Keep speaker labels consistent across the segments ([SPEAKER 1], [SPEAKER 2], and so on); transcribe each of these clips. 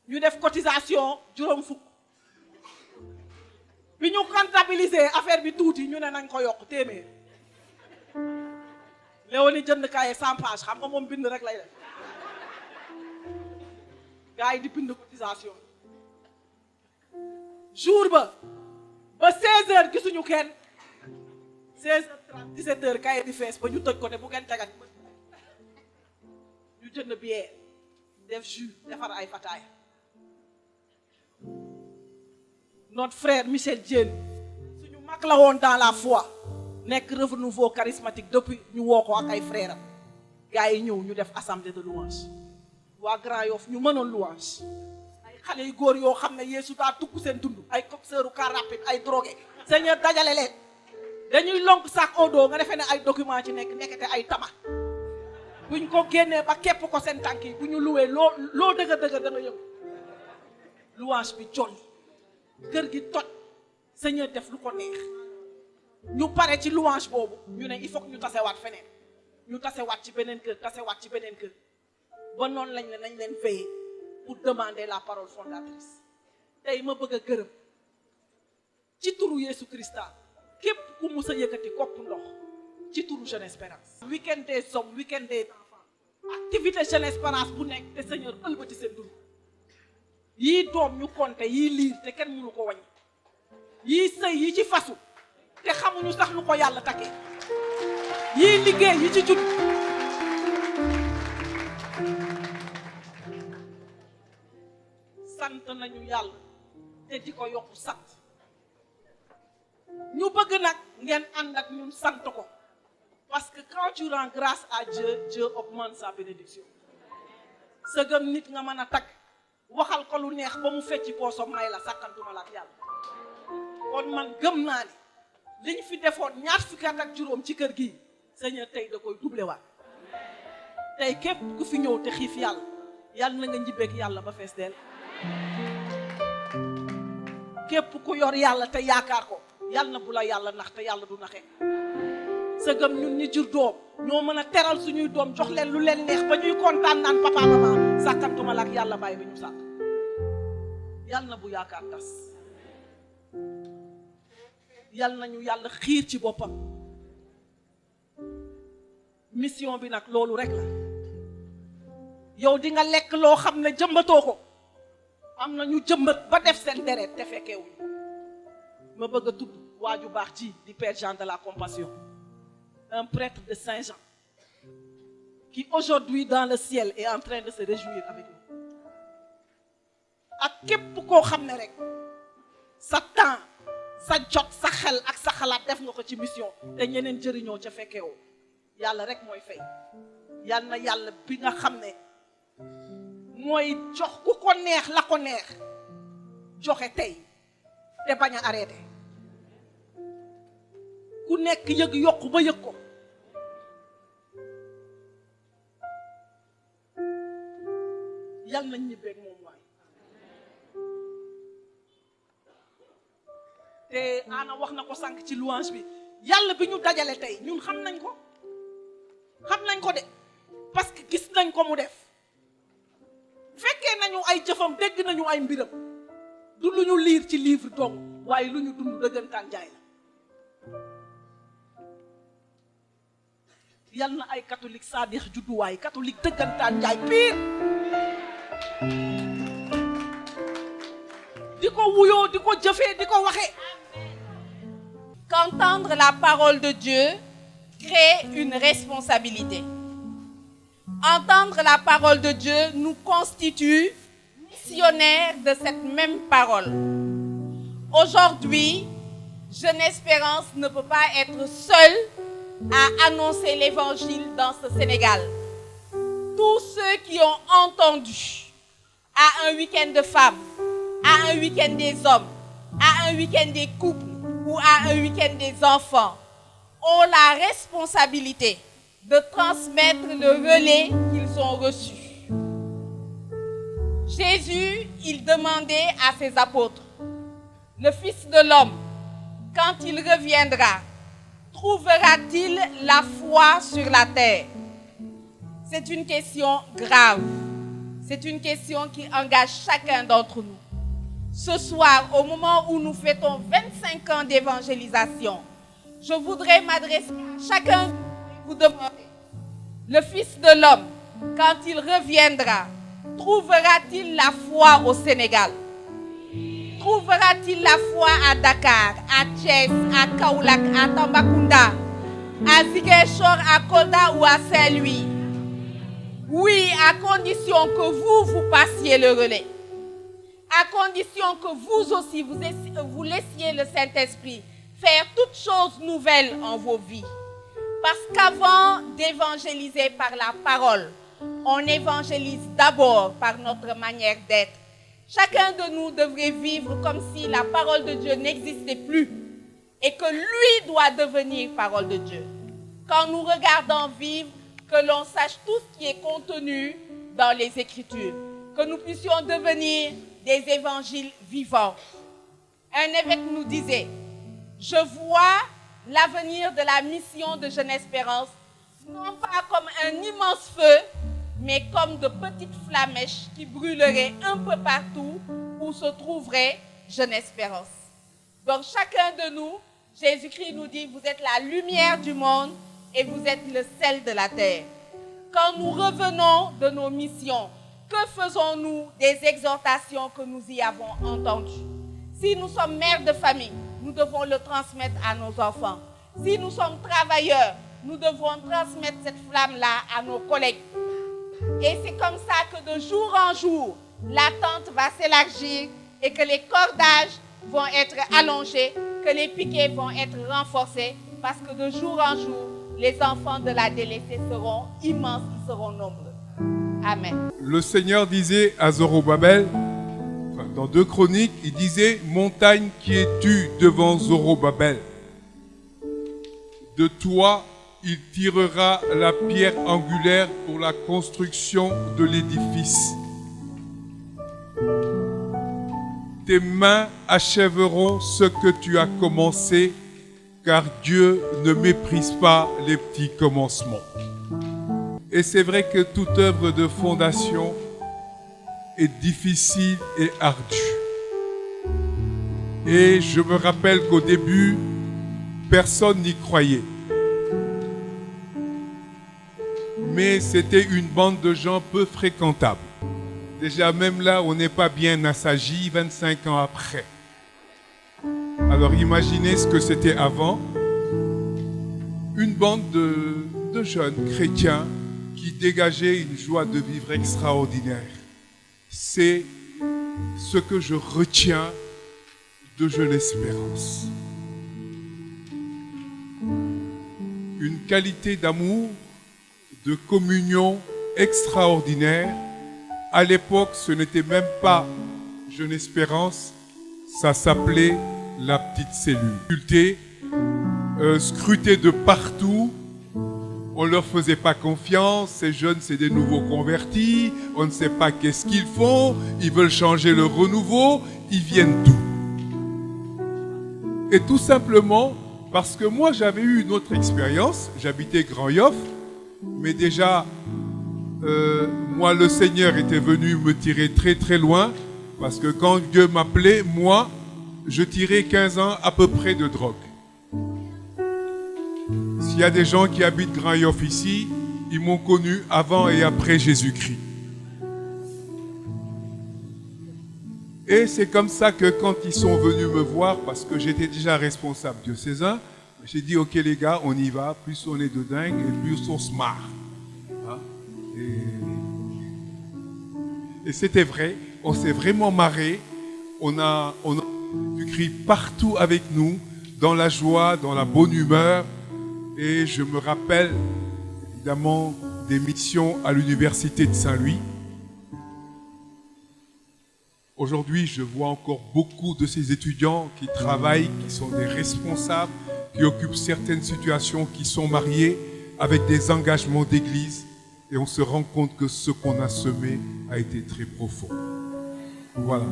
[SPEAKER 1] ñu def cotisation juróom fukk bi ñu comptabiliser affaire bi tuuti ñu ne nañ ko yokk téeméer Léonie jënd kaye 100 pages xam nga moom bind rek lay def gars yi di bind cotisation jour ba 16h gisuñu kenn 16h30 17h kaye di fees ba ñu tëj ko ne bu kenn tegat ñu jënd bière def jus defar ay fataaya notre frère Michel Diène suñu mag la woon dans la foi nekk renouveau charismatique depuis ñu woo ko ak ay frères am gars yi ñëw ñu def assemblée de louange waa Grand Yoff ñu mënoon louange ay xale yu góor yoo xam ne Yeesu daa tukk seen dund ay coxeuru car rapide ay drogué Seigneur dajale leen dañuy lonk sac au dos nga defee ne ay document ci nekk nekkete ay tama buñ ko génnee ba képp ko seen tànk yi bu ñu luwee loo dëgg da nga yëngu louange bi jolli kër gi toj Seigneur def lu ko neex ñu pare ci louange boobu ñu ne il faut que ñu tasewaat feneen ñu tasewaat ci beneen kër tasewaat ci beneen kër ba noonu lañ ne nañ leen veiller pour demander la parole fondatrice tey ma bëgg a gërëm ci turu Yeesu Christa képp ku mus a yëkkati kopp ndox ci turu Jeune Espérance week-end des hommes week-end des enfants activité Jeune Espérance bu nekk te Seigneur ëlbati seen dund yii doom ñu compté yii liir te kenn mënu ko wàññi yii sëy yi ci fasu te xamuñu sax lu ko yàlla takkee yii liggéey yi ci jut sant nañu yàlla te di ko yokku sant ñu bëgg nag ngeen ànd ak ñun sant ko parce que quand tu rends grâce à Dieu, Dieu augmente sa bénédiction sëgëm nit nga mën a tagg waxal ko lu neex ba mu fecci poosam may la sàkkantuma la ak yàlla kon man gëm naa ni liñ fi defoon ñaar fukki at ak juróom ci kër gi Seigneur tey da koy doublé waat tey képp ku fi ñëw te xiif yàlla yàlla na nga njibbeek yàlla ba fees deel képp ku yor yàlla te yaakaar ko yàlla na bu la yàlla nax te yàlla du naxe sëgëm ñun ñi jur doom ñoo mën a teral suñuy doom jox leen lu leen neex ba ñuy kontaan naan papa maman sàkkantuma la ak yàlla bàyyi ba ñu sàkk yàlla na bu yaakaar tas yàlla nañu yàlla xiir ci boppam mission bi nag loolu rek la yow di nga lekk loo xam ne jëmbatoo ko am na ñu jëmbat ba def seen deret te fekkeewuñu ma bëgg a tudd waaju baax ji di Père Jean de la Compassion un prêtre de Saint-Jean qui aujourd'hui dans le ciel est en train de se réjouir avec nous ak képp koo xam ne rek sa temps sa jot sa xel ak sa xalaat def nga ko ci mission te ñeneen jëriñoo ca fekkeewoo yàlla rek mooy fay yàlla na yàlla bi nga xam ne mooy jox ku ko neex la ko neex joxe tey te bañ a arrêté ku nekk yëg yokku ba yëg ko yal nañ ñibbeeg moom waay te ana wax na ko sànq ci louange bi yàlla bi ñu dajale tey ñun xam nañ ko de parce que gis nañ ko mu def fekkee nañu ay jëfam dégg nañu ay mbiram du lu ñu liir ci livre dong waaye lu ñu dund dëggantaan jaay la yal na ay catholique c'est-à-dire judduwaay catholique dëggantaan jaay pire di ko wuyoo di ko jëfee di ko waxee.
[SPEAKER 2] Qu'entendre la parole de Dieu crée une responsabilité. Entendre la parole de Dieu nous constitue missionnaires de cette même parole. Aujourd'hui, Jeune Espérance ne peut pas être seule à annoncer l'évangile dans ce Sénégal. Tous ceux qui ont entendu à un week-end de femmes, à un week-end des hommes, à un week-end des couples ou à un week-end des enfants ont la responsabilité de transmettre le relais qu'ils ont reçu. Jésus, il demandait à ses apôtres, le Fils de l'homme, quand il reviendra, trouvera-t-il la foi sur la terre? C'est une question grave. C'est une question qui engage chacun d'entre nous. Ce soir, au moment où nous fêtons 25 ans d'évangélisation, je voudrais m'adresser à chacun et vous demander, le Fils de l'homme, quand il reviendra, trouvera-t-il la foi au Sénégal? Trouvera-t-il la foi à Dakar, à Thiès, à Kaolack, à Tambacounda, à Ziguinchor, à Kolda ou à Saint-Louis? Oui, à condition que vous passiez le relais. À condition que vous aussi, vous laissiez le Saint-Esprit faire toutes choses nouvelles en vos vies. Parce qu'avant d'évangéliser par la parole, on évangélise d'abord par notre manière d'être. Chacun de nous devrait vivre comme si la parole de Dieu n'existait plus et que lui doit devenir parole de Dieu. Quand nous regardons vivre, que l'on sache tout ce qui est contenu dans les Écritures, que nous puissions devenir des évangiles vivants. Un évêque nous disait, je vois l'avenir de la mission de Jeune Espérance, non pas comme un immense feu, mais comme de petites flamèches qui brûleraient un peu partout où se trouverait Jeune Espérance. Donc chacun de nous, Jésus-Christ nous dit, vous êtes la lumière du monde et vous êtes le sel de la terre. Quand nous revenons de nos missions, que faisons-nous des exhortations que nous y avons entendues? Si nous sommes mères de famille, nous devons le transmettre à nos enfants. Si nous sommes travailleurs, nous devons transmettre cette flamme-là à nos collègues. Et c'est comme ça que de jour en jour, l'attente va s'élargir et que les cordages vont être allongés, que les piquets vont être renforcés, parce que de jour en jour, les enfants de la délaissée seront immenses, ils seront nombreux. Amen.
[SPEAKER 3] Le Seigneur disait à Zorobabel, dans 2 Chroniques, il disait « Montagne qui es-tu devant Zorobabel? De toi, il tirera la pierre angulaire pour la construction de l'édifice. Tes mains achèveront ce que tu as commencé, car Dieu ne méprise pas les petits commencements. » Et c'est vrai que toute œuvre de fondation est difficile et ardue. Et je me rappelle qu'au début, personne n'y croyait. Mais c'était une bande de gens peu fréquentables. Déjà, même là, on n'est pas bien assagi 25 ans après. Alors imaginez ce que c'était avant. Une bande de jeunes chrétiens qui dégageaient une joie de vivre extraordinaire. C'est ce que je retiens de Jeune Espérance. Une qualité d'amour, de communion extraordinaire. À l'époque, ce n'était même pas Jeune Espérance, ça s'appelait la petite cellule. Scrutés de partout, on ne leur faisait pas confiance, ces jeunes c'est des nouveaux convertis, on ne sait pas qu'est-ce qu'ils font, ils veulent changer le renouveau, ils viennent d'où? Et tout simplement parce que moi j'avais eu une autre expérience, j'habitais Grand Yoff, mais déjà moi le Seigneur était venu me tirer très très loin, parce que quand Dieu m'appelait, moi je tirais 15 ans à peu près de drogue. S'il y a des gens qui habitent Grand Yoff ici, ils m'ont connu avant et après Jésus-Christ. Et c'est comme ça que quand ils sont venus me voir, parce que j'étais déjà responsable diocésain, j'ai dit, ok les gars, on y va, plus on est de dingue et plus on se marre. Hein? Et c'était vrai, on s'est vraiment marré, on a Jésus-Christ partout avec nous, dans la joie, dans la bonne humeur. Et je me rappelle évidemment des missions à l'université de Saint-Louis. Aujourd'hui, je vois encore beaucoup de ces étudiants qui travaillent, qui sont des responsables, qui occupent certaines situations, qui sont mariés avec des engagements d'église. Et on se rend compte que ce qu'on a semé a été très profond. Voilà.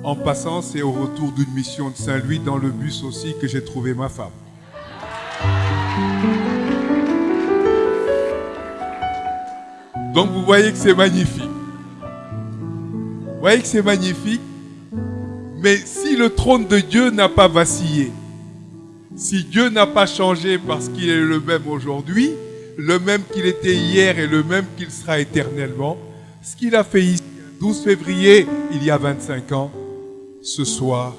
[SPEAKER 3] En passant, c'est au retour d'une mission de Saint-Louis dans le bus aussi que j'ai trouvé ma femme. Donc vous voyez que c'est magnifique. voyez que c'est magnifique. Mais si le trône de Dieu n'a pas vacillé, si Dieu n'a pas changé parce qu'il est le même aujourd'hui, le même qu'il était hier et le même qu'il sera éternellement, ce qu'il a fait ici, le 12 février, il y a 25 ans, ce soir,